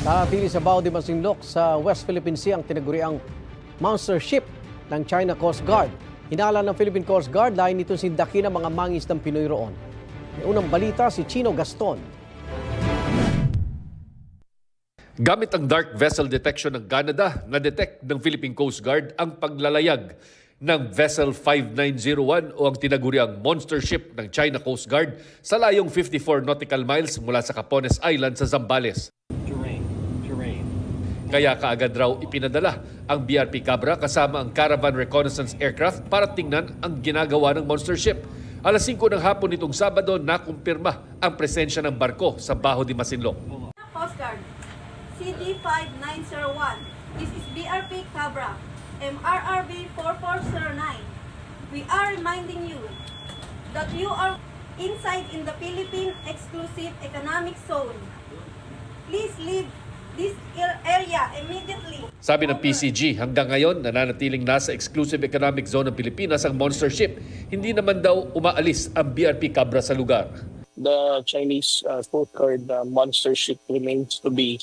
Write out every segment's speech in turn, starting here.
Natili sa Bao de Masinloc sa West Philippine Sea ang tinaguriang monster ship ng China Coast Guard. Hinala ng Philippine Coast Guard dahil nitong sindakin ang mga mangingisdang Pinoy roon. May unang balita si Chino Gaston. Gamit ang dark vessel detection ng Canada, na-detect ng Philippine Coast Guard ang paglalayag ng Vessel 5901 o ang tinaguriang monster ship ng China Coast Guard sa layong 54 nautical miles mula sa Capones Island sa Zambales. Kaya kaagad raw ipinadala ang BRP Cabra kasama ang Caravan Reconnaissance Aircraft para tingnan ang ginagawa ng monster ship. Alas 5 ng hapon nitong Sabado, nakumpirma ang presensya ng barko sa Bao de Masinloc. Coast Guard, CD5901. This is BRP Cabra, MRRB 4409. We are reminding you that you are inside in the Philippine Exclusive Economic Zone. Please leave this area immediately. Sabi ng PCG, hanggang ngayon nananatiling nasa exclusive economic zone ng Pilipinas ang monster ship. Hindi naman daw umaalis ang BRP Cabra sa lugar. The Chinese Coast Guard monster ship remains to be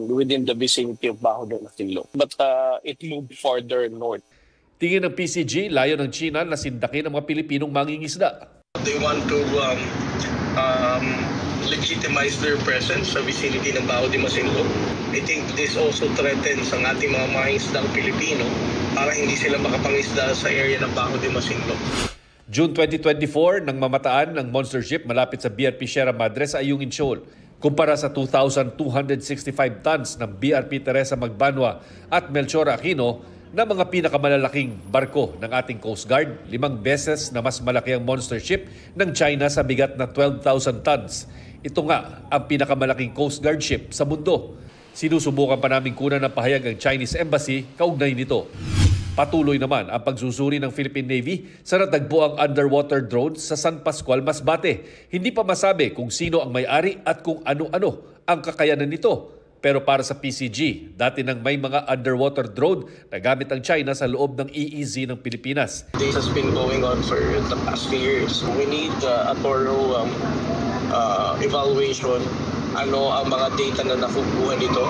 within the vicinity of Bao de Masinloc. But it moved further north. Tingin ng PCG, layo ng China na sindakin ang mga Pilipinong mangingisda. They want to legitimize their presence sa vicinity ng Bao de Masinloc. I think this also threatens ang ating mga mangingisdang Pilipino para hindi sila makapangisda sa area ng Bao de Masinloc. June 2024, nang mamataan ng monster ship malapit sa BRP Sierra Madre sa Ayungin Shoal. Kumpara sa 2,265 tons ng BRP Teresa Magbanwa at Melchor Aquino na mga pinakamalalaking barko ng ating Coast Guard, 5 beses na mas malaki ang monster ship ng China sa bigat na 12,000 tons. Ito nga ang pinakamalaking Coast Guard ship sa mundo. Sinusubukan pa namin kunan ng pahayag ang Chinese Embassy kaugnay nito. Patuloy naman ang pagsusuri ng Philippine Navy sa natagpo ang underwater drones sa San Pascual, Masbate. Hindi pa masabi kung sino ang may-ari at kung ano-ano ang kakayanan nito. Pero para sa PCG, dati nang may mga underwater drone na gamit ang China sa loob ng EEZ ng Pilipinas. This has been going on for the past few years. We need a thorough evaluation. Ano ang mga data na nakukuha nito.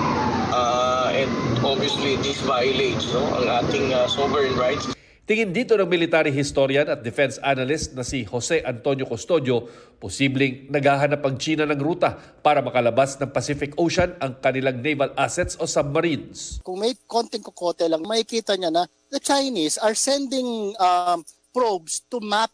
And obviously, this violates ang ating sovereign rights. Tingin dito ng military historian at defense analyst na si Jose Antonio Custodio, posibleng naghahanap ang China ng ruta para makalabas ng Pacific Ocean ang kanilang naval assets o submarines. Kung may konting kokote lang, makikita niya na the Chinese are sending probes to map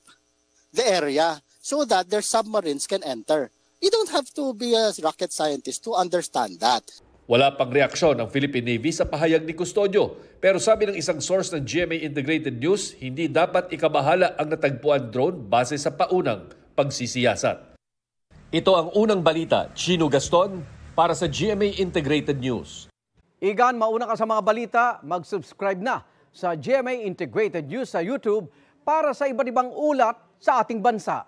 the area so that their submarines can enter. You don't have to be a rocket scientist to understand that. Wala pang reaksyon ang Philippine Navy sa pahayag ni Custodio. Pero sabi ng isang source ng GMA Integrated News, hindi dapat ikabahala ang natagpuan drone base sa paunang pagsisiyasat. Ito ang unang balita, Chino Gaston, para sa GMA Integrated News. Igan, mauna ka sa mga balita, mag-subscribe na sa GMA Integrated News sa YouTube para sa iba't ibang ulat sa ating bansa.